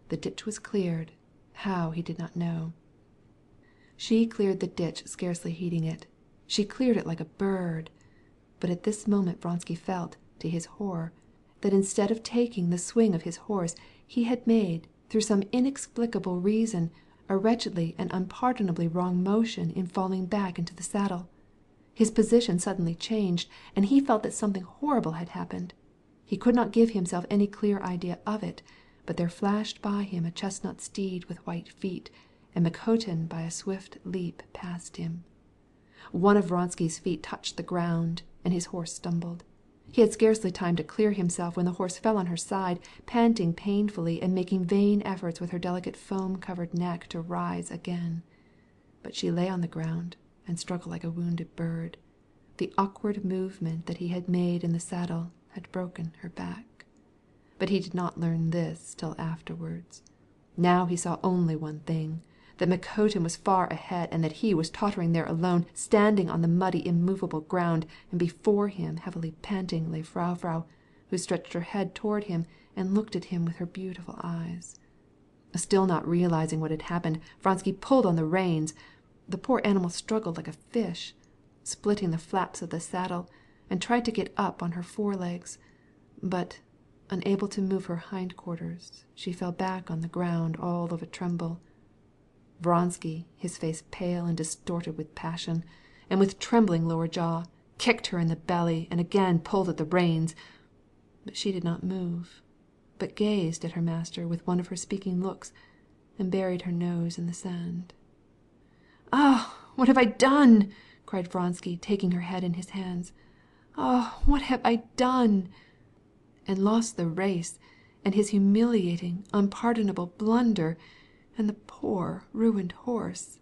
The ditch was cleared. How, he did not know. She cleared the ditch, scarcely heeding it. She cleared it like a bird. But at this moment Vronsky felt, to his horror, that instead of taking the swing of his horse, he had made, through some inexplicable reason, a wretchedly and unpardonably wrong motion in falling back into the saddle. His position suddenly changed, and he felt that something horrible had happened. He could not give himself any clear idea of it, but there flashed by him a chestnut steed with white feet, and Makotin by a swift leap passed him. One of Vronsky's feet touched the ground, and his horse stumbled. He had scarcely time to clear himself when the horse fell on her side, panting painfully and making vain efforts with her delicate foam-covered neck to rise again. But she lay on the ground and struggled like a wounded bird. The awkward movement that he had made in the saddle had broken her back. But he did not learn this till afterwards. Now he saw only one thing, that Makotin was far ahead, and that he was tottering there alone, standing on the muddy, immovable ground, and before him, heavily panting, lay Frau, who stretched her head toward him and looked at him with her beautiful eyes. Still not realizing what had happened, Vronsky pulled on the reins. The poor animal struggled like a fish, splitting the flaps of the saddle, and tried to get up on her forelegs, but, unable to move her hindquarters, she fell back on the ground all of a tremble. Vronsky, his face pale and distorted with passion, and with trembling lower jaw, kicked her in the belly and again pulled at the reins. But she did not move, but gazed at her master with one of her speaking looks, and buried her nose in the sand. "Ah, what have I done?" cried Vronsky, taking her head in his hands. "Ah, what have I done?" And lost the race, and his humiliating, unpardonable blunder, and the poor, ruined horse.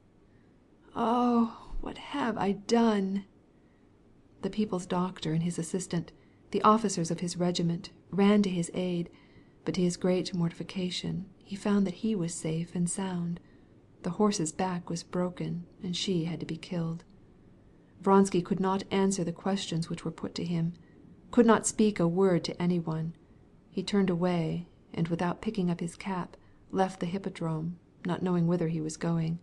"Oh, what have I done?" The people's doctor and his assistant, the officers of his regiment, ran to his aid, but to his great mortification he found that he was safe and sound. The horse's back was broken, and she had to be killed. Vronsky could not answer the questions which were put to him, could not speak a word to anyone. He turned away, and without picking up his cap, left the hippodrome, not knowing whither he was going.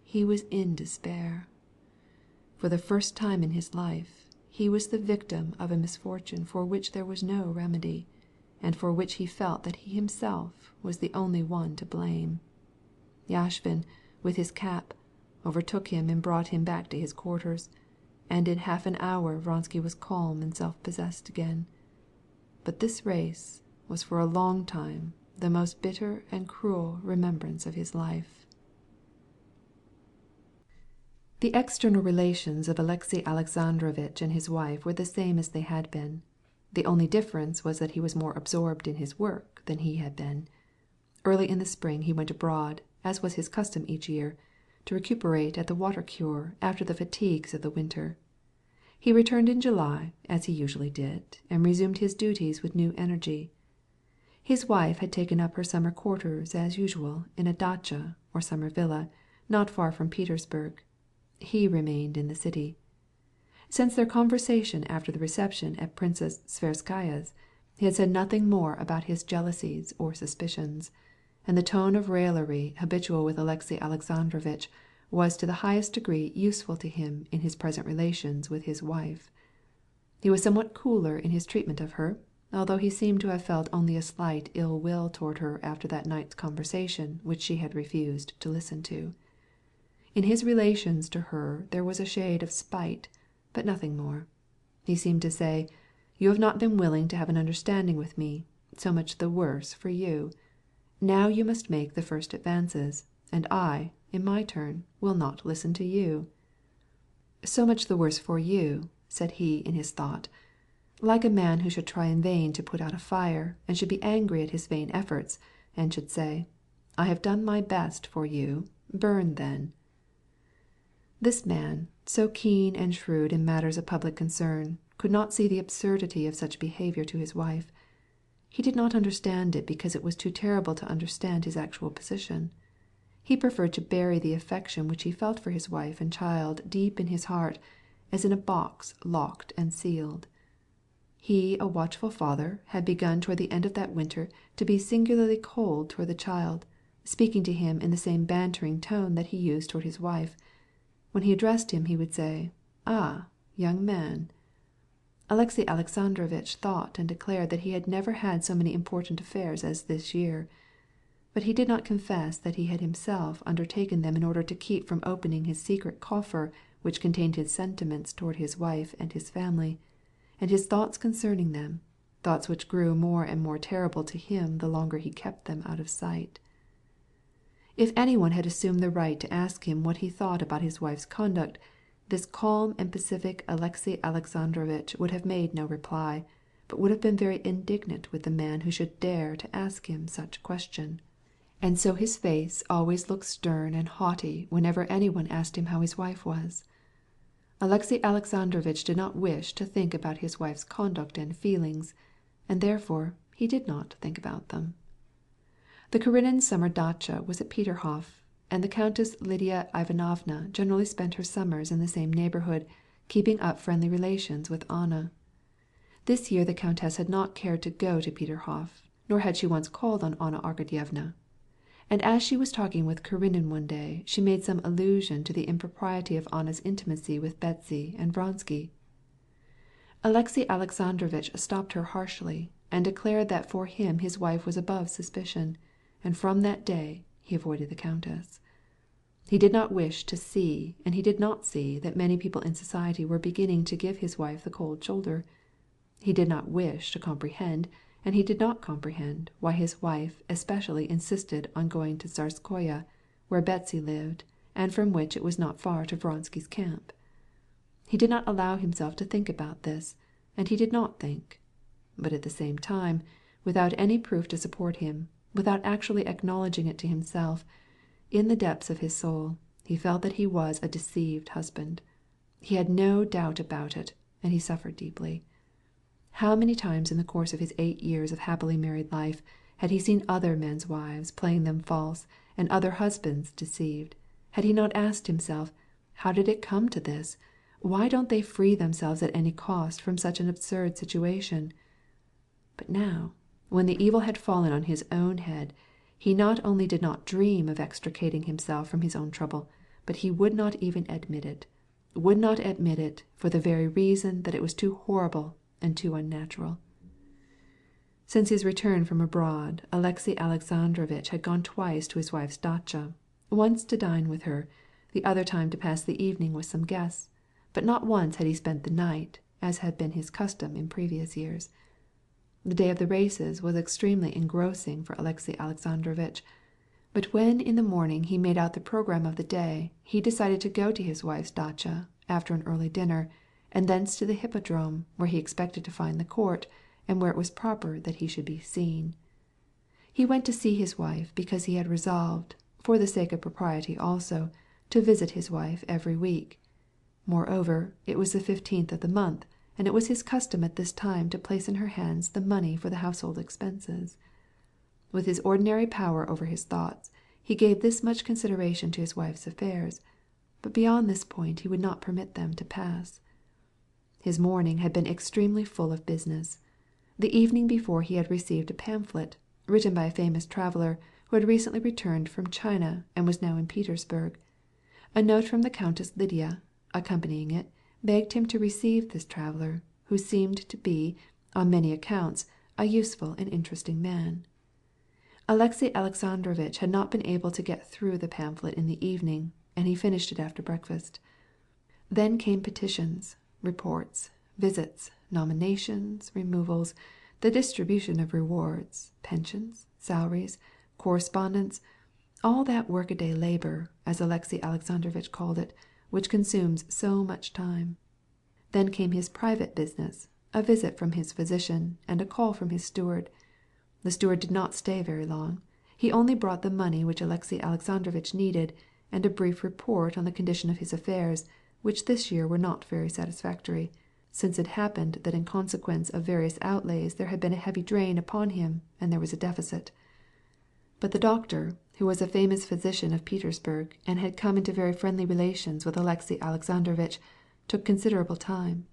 He was in despair. For the first time in his life, he was the victim of a misfortune for which there was no remedy, and for which he felt that he himself was the only one to blame. Yashvin, with his cap, overtook him and brought him back to his quarters, and in half an hour Vronsky was calm and self-possessed again. But this race was for a long time the most bitter and cruel remembrance of his life. The external relations of Alexey Alexandrovitch and his wife were the same as they had been. The only difference was that he was more absorbed in his work than he had been. Early in the spring he went abroad, as was his custom each year, to recuperate at the water cure after the fatigues of the winter. He returned in July, as he usually did, and resumed his duties with new energy. His wife had taken up her summer quarters as usual in a dacha or summer villa, not far from Petersburg. He remained in the city. Since their conversation after the reception at Princess Tverskaya's, he had said nothing more about his jealousies or suspicions, and the tone of raillery habitual with Alexey Alexandrovitch was to the highest degree useful to him in his present relations with his wife. He was somewhat cooler in his treatment of her, although he seemed to have felt only a slight ill will toward her after that night's conversation which she had refused to listen to. In his relations to her there was a shade of spite, but nothing more. He seemed to say, "You have not been willing to have an understanding with me, so much the worse for you. Now you must make the first advances, and I, in my turn, will not listen to you." "So much the worse for you," said he in his thought, like a man who should try in vain to put out a fire, and should be angry at his vain efforts, and should say, "I have done my best for you, burn then." This man, so keen and shrewd in matters of public concern, could not see the absurdity of such behaviour to his wife. He did not understand it because it was too terrible to understand his actual position. He preferred to bury the affection which he felt for his wife and child deep in his heart, as in a box locked and sealed. He, a watchful father, had begun toward the end of that winter to be singularly cold toward the child, speaking to him in the same bantering tone that he used toward his wife. When he addressed him he would say, "Ah, young man." Alexey Alexandrovitch thought and declared that he had never had so many important affairs as this year. But he did not confess that he had himself undertaken them in order to keep from opening his secret coffer which contained his sentiments toward his wife and his family, and his thoughts concerning them, thoughts which grew more and more terrible to him the longer he kept them out of sight. If any one had assumed the right to ask him what he thought about his wife's conduct, this calm and pacific Alexey Alexandrovitch would have made no reply, but would have been very indignant with the man who should dare to ask him such question. And so his face always looked stern and haughty whenever any one asked him how his wife was. Alexey Alexandrovitch did not wish to think about his wife's conduct and feelings, and therefore he did not think about them. The Karenins' summer dacha was at Peterhof, and the Countess Lidia Ivanovna generally spent her summers in the same neighbourhood, keeping up friendly relations with Anna. This year the Countess had not cared to go to Peterhof, nor had she once called on Anna Arkadyevna. And as she was talking with Karenin one day, she made some allusion to the impropriety of Anna's intimacy with Betsy and Vronsky. Alexey Alexandrovitch stopped her harshly, and declared that for him his wife was above suspicion, and from that day he avoided the Countess. He did not wish to see, and he did not see, that many people in society were beginning to give his wife the cold shoulder. He did not wish to comprehend, and he did not comprehend, why his wife especially insisted on going to Tsarskoye, where Betsy lived, and from which it was not far to Vronsky's camp. He did not allow himself to think about this, and he did not think. But at the same time, without any proof to support him, without actually acknowledging it to himself, in the depths of his soul, he felt that he was a deceived husband. He had no doubt about it, and he suffered deeply. How many times in the course of his 8 years of happily married life had he seen other men's wives playing them false, and other husbands deceived? Had he not asked himself, how did it come to this? Why don't they free themselves at any cost from such an absurd situation? But now, when the evil had fallen on his own head, he not only did not dream of extricating himself from his own trouble, but he would not even admit it, for the very reason that it was too horrible and too unnatural. Since his return from abroad, Alexey Alexandrovitch had gone twice to his wife's dacha, once to dine with her, the other time to pass the evening with some guests, but not once had he spent the night, as had been his custom in previous years. The day of the races was extremely engrossing for Alexey Alexandrovitch, but when in the morning he made out the programme of the day, he decided to go to his wife's dacha after an early dinner, and thence to the hippodrome, where he expected to find the court, and where it was proper that he should be seen. He went to see his wife because he had resolved, for the sake of propriety also, to visit his wife every week. Moreover, it was the 15th of the month, and it was his custom at this time to place in her hands the money for the household expenses. With his ordinary power over his thoughts, he gave this much consideration to his wife's affairs, but beyond this point he would not permit them to pass. His morning had been extremely full of business. The evening before he had received a pamphlet, written by a famous traveller who had recently returned from China and was now in Petersburg. A note from the Countess Lydia, accompanying it, begged him to receive this traveller, who seemed to be, on many accounts, a useful and interesting man. Alexey Alexandrovitch had not been able to get through the pamphlet in the evening, and he finished it after breakfast. Then came petitions, reports, visits, nominations, removals, the distribution of rewards, pensions, salaries, correspondence, all that workaday labour, as Alexey Alexandrovitch called it, which consumes so much time. Then came his private business, a visit from his physician, and a call from his steward. The steward did not stay very long. He only brought the money which Alexey Alexandrovitch needed, and a brief report on the condition of his affairs, which this year were not very satisfactory, since it happened that in consequence of various outlays there had been a heavy drain upon him, and there was a deficit. But the doctor, who was a famous physician of Petersburg, and had come into very friendly relations with Alexey Alexandrovitch, took considerable time.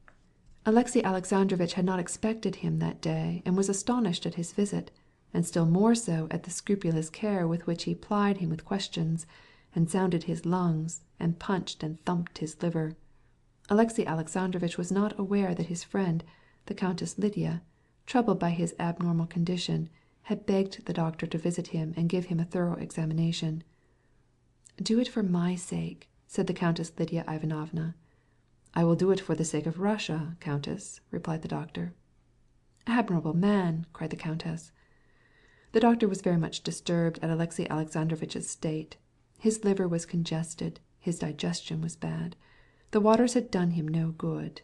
Alexey Alexandrovitch had not expected him that day, and was astonished at his visit, and still more so at the scrupulous care with which he plied him with questions, and sounded his lungs, and punched and thumped his liver. Alexey Alexandrovitch was not aware that his friend, the Countess Lydia, troubled by his abnormal condition, had begged the doctor to visit him and give him a thorough examination. "Do it for my sake," said the Countess Lydia Ivanovna. "I will do it for the sake of Russia, Countess," replied the doctor. "Admirable man!" cried the Countess. The doctor was very much disturbed at Alexey Alexandrovitch's state. His liver was congested, his digestion was bad. The waters had done him no good.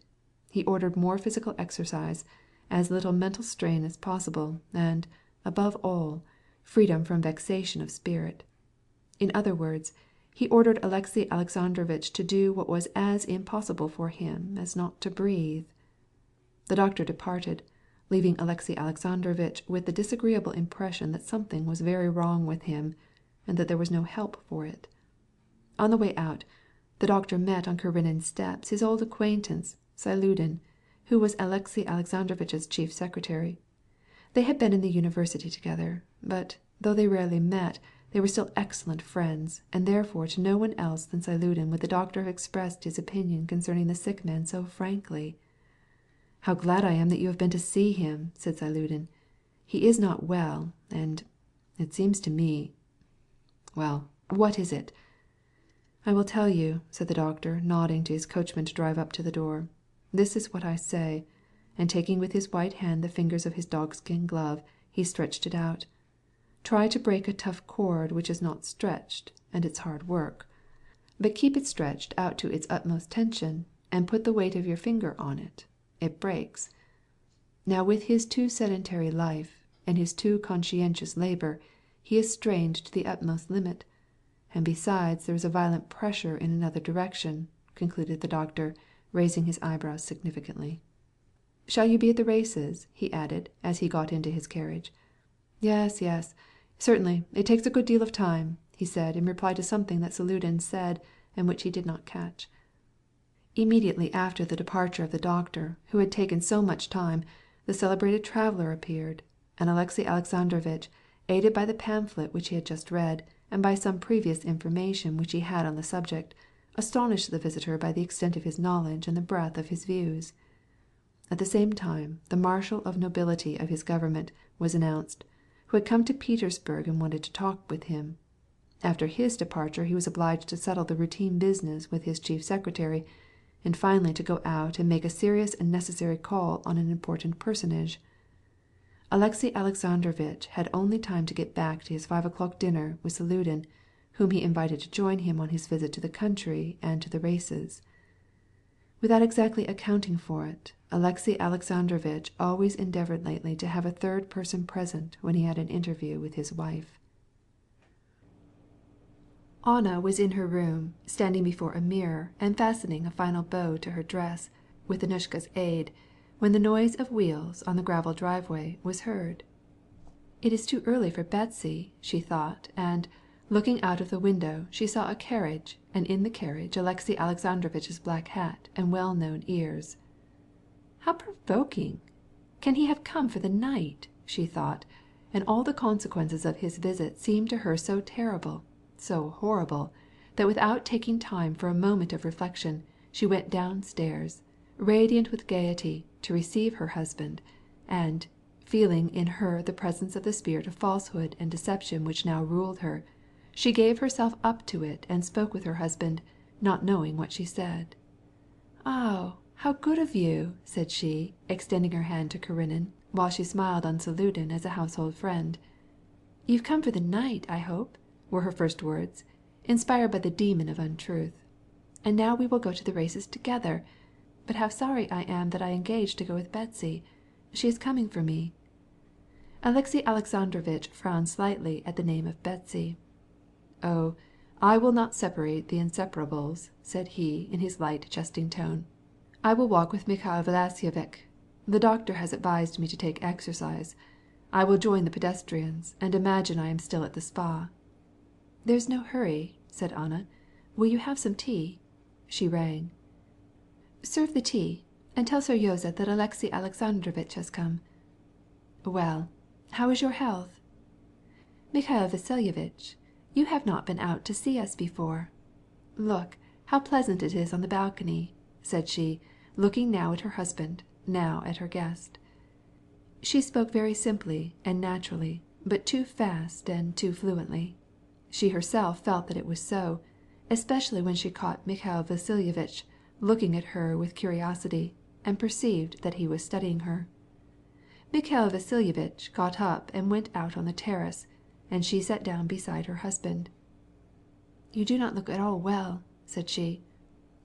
He ordered more physical exercise, as little mental strain as possible, and, above all, freedom from vexation of spirit. In other words, he ordered Alexey Alexandrovitch to do what was as impossible for him as not to breathe. The doctor departed, leaving Alexey Alexandrovitch with the disagreeable impression that something was very wrong with him, and that there was no help for it. On the way out, the doctor met on Karenin's steps his old acquaintance, Siludin, who was Alexey Alexandrovitch's chief secretary. They had been in the university together, but, though they rarely met, they were still excellent friends, and therefore to no one else than Siludin would the doctor have expressed his opinion concerning the sick man so frankly. "How glad I am that you have been to see him," said Siludin. "He is not well, and, it seems to me—" "Well, what is it?" "I will tell you," said the doctor, nodding to his coachman to drive up to the door. "This is what I say," and taking with his white hand the fingers of his dogskin glove, he stretched it out. "Try to break a tough cord which is not stretched, and it's hard work. But keep it stretched out to its utmost tension, and put the weight of your finger on it. It breaks." Now with his too sedentary life, and his too conscientious labour, he is strained to the utmost limit. And besides, there is a violent pressure in another direction, concluded the doctor, raising his eyebrows significantly. "Shall you be at the races?" he added, as he got into his carriage. Yes, certainly, it takes a good deal of time," he said in reply to something that Siludin said, and which he did not catch. Immediately after the departure of the doctor, who had taken so much time, the celebrated traveller appeared, and Alexey Alexandrovitch, aided by the pamphlet which he had just read, and by some previous information which he had on the subject, astonished the visitor by the extent of his knowledge and the breadth of his views. At the same time, the marshal of nobility of his government was announced, who had come to Petersburg and wanted to talk with him. After his departure he was obliged to settle the routine business with his chief secretary, and finally to go out and make a serious and necessary call on an important personage. Alexey Alexandrovitch had only time to get back to his 5 o'clock dinner with Siludin, whom he invited to join him on his visit to the country and to the races. Without exactly accounting for it, Alexey Alexandrovitch always endeavoured lately to have a third person present when he had an interview with his wife. Anna was in her room, standing before a mirror and fastening a final bow to her dress, with Annushka's aid, when the noise of wheels on the gravel driveway was heard. "It is too early for Betsy," she thought, and, looking out of the window, she saw a carriage, and in the carriage Alexey Alexandrovitch's black hat and well-known ears. "How provoking! Can he have come for the night?" she thought, and all the consequences of his visit seemed to her so terrible, so horrible, that without taking time for a moment of reflection, she went downstairs, radiant with gaiety, to receive her husband, and, feeling in her the presence of the spirit of falsehood and deception which now ruled her, she gave herself up to it and spoke with her husband, not knowing what she said. "Oh, how good of you!" said she, extending her hand to Karenin, while she smiled on Salutin as a household friend. "You've come for the night, I hope," were her first words, inspired by the demon of untruth. "And now we will go to the races together. But how sorry I am that I engaged to go with Betsy. She is coming for me." Alexey Alexandrovitch frowned slightly at the name of Betsy. "Oh, I will not separate the inseparables," said he, in his light jesting tone. "I will walk with Mihail Vasilyevitch. The doctor has advised me to take exercise. I will join the pedestrians, and imagine I am still at the spa." "There's no hurry," said Anna. "Will you have some tea?" She rang. "Serve the tea, and tell Seryozha that Alexey Alexandrovitch has come." "Well, how is your health?" "Mihail Vasilyevitch, you have not been out to see us before. Look, how pleasant it is on the balcony," said she, looking now at her husband, now at her guest. She spoke very simply and naturally, but too fast and too fluently. She herself felt that it was so, especially when she caught Mihail Vasilyevitch looking at her with curiosity, and perceived that he was studying her. Mihail Vasilyevitch got up and went out on the terrace, and she sat down beside her husband. "You do not look at all well," said she.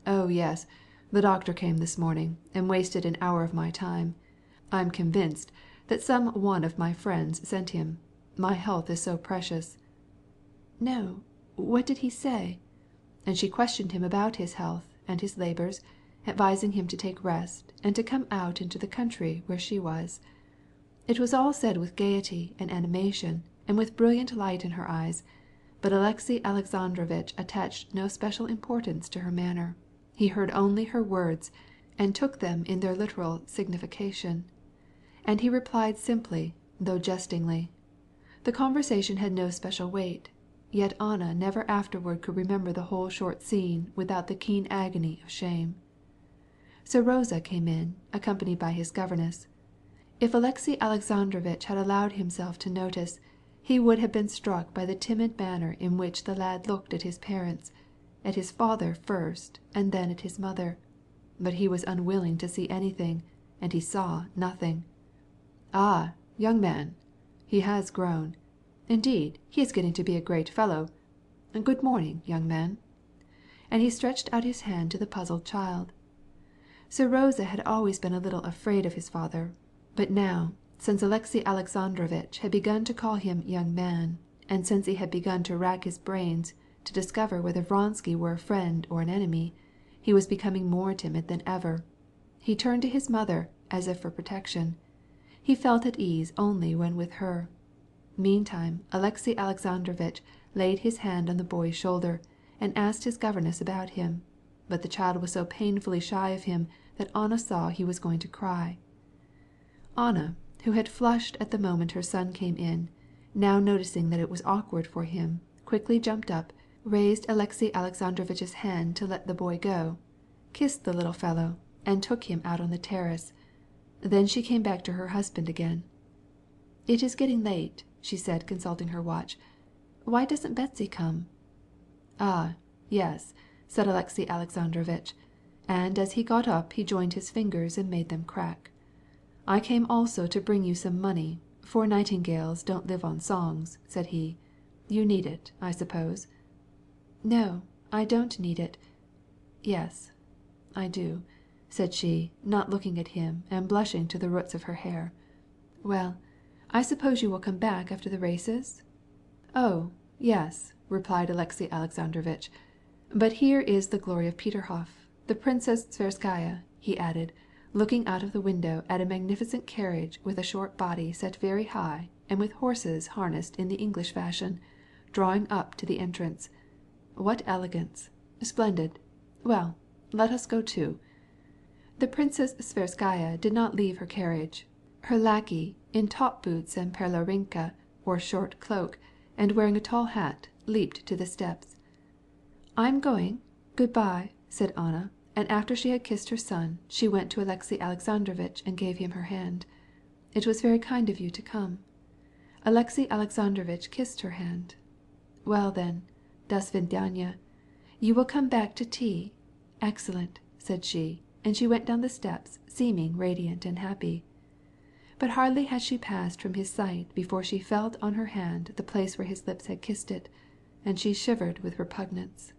"Oh yes, the doctor came this morning, and wasted an hour of my time. I'm convinced that some one of my friends sent him. My health is so precious." "No, what did he say?" And she questioned him about his health and his labors, advising him to take rest and to come out into the country where she was. It was all said with gaiety and animation, and with brilliant light in her eyes, but Alexey Alexandrovitch attached no special importance to her manner. He heard only her words, and took them in their literal signification. And he replied simply, though jestingly. The conversation had no special weight, yet Anna never afterward could remember the whole short scene without the keen agony of shame. So Rosa came in, accompanied by his governess. If Alexey Alexandrovitch had allowed himself to notice, he would have been struck by the timid manner in which the lad looked at his parents, at his father first, and then at his mother. But he was unwilling to see anything, and he saw nothing. "Ah, young man! He has grown. Indeed, he is getting to be a great fellow. Good morning, young man." And he stretched out his hand to the puzzled child. So Rosa had always been a little afraid of his father, but now, since Alexey Alexandrovitch had begun to call him young man, and since he had begun to rack his brains to discover whether Vronsky were a friend or an enemy, he was becoming more timid than ever. He turned to his mother as if for protection. He felt at ease only when with her. Meantime Alexey Alexandrovitch laid his hand on the boy's shoulder, and asked his governess about him, but the child was so painfully shy of him that Anna saw he was going to cry. Anna, who had flushed at the moment her son came in, now noticing that it was awkward for him, quickly jumped up, raised Alexey Alexandrovitch's hand to let the boy go, kissed the little fellow, and took him out on the terrace. Then she came back to her husband again. "It is getting late," she said, consulting her watch. "Why doesn't Betsy come?" "Ah, yes," said Alexey Alexandrovitch, and as he got up he joined his fingers and made them crack. "I came also to bring you some money, for nightingales don't live on songs," said he. "You need it, I suppose." "No, I don't need it." "Yes, I do," said she, not looking at him and blushing to the roots of her hair. "Well, I suppose you will come back after the races?" "Oh, yes," replied Alexey Alexandrovitch. "But here is the glory of Peterhof, the Princess Tverskaya," he added, looking out of the window at a magnificent carriage with a short body set very high and with horses harnessed in the English fashion, drawing up to the entrance. What elegance! Splendid. Well, let us go too." The Princess Tverskaya did not leave her carriage. Her lackey, in top boots and pelerina or short cloak, and wearing a tall hat, leaped to the steps. "I am going. Good‐bye," said Anna, and after she had kissed her son, she went to Alexey Alexandrovitch and gave him her hand. "It was very kind of you to come." Alexey Alexandrovitch kissed her hand. "Well then, das Vidanya. You will come back to tea? Excellent," said she, and she went down the steps, seeming radiant and happy. But hardly had she passed from his sight before she felt on her hand the place where his lips had kissed it, and she shivered with repugnance.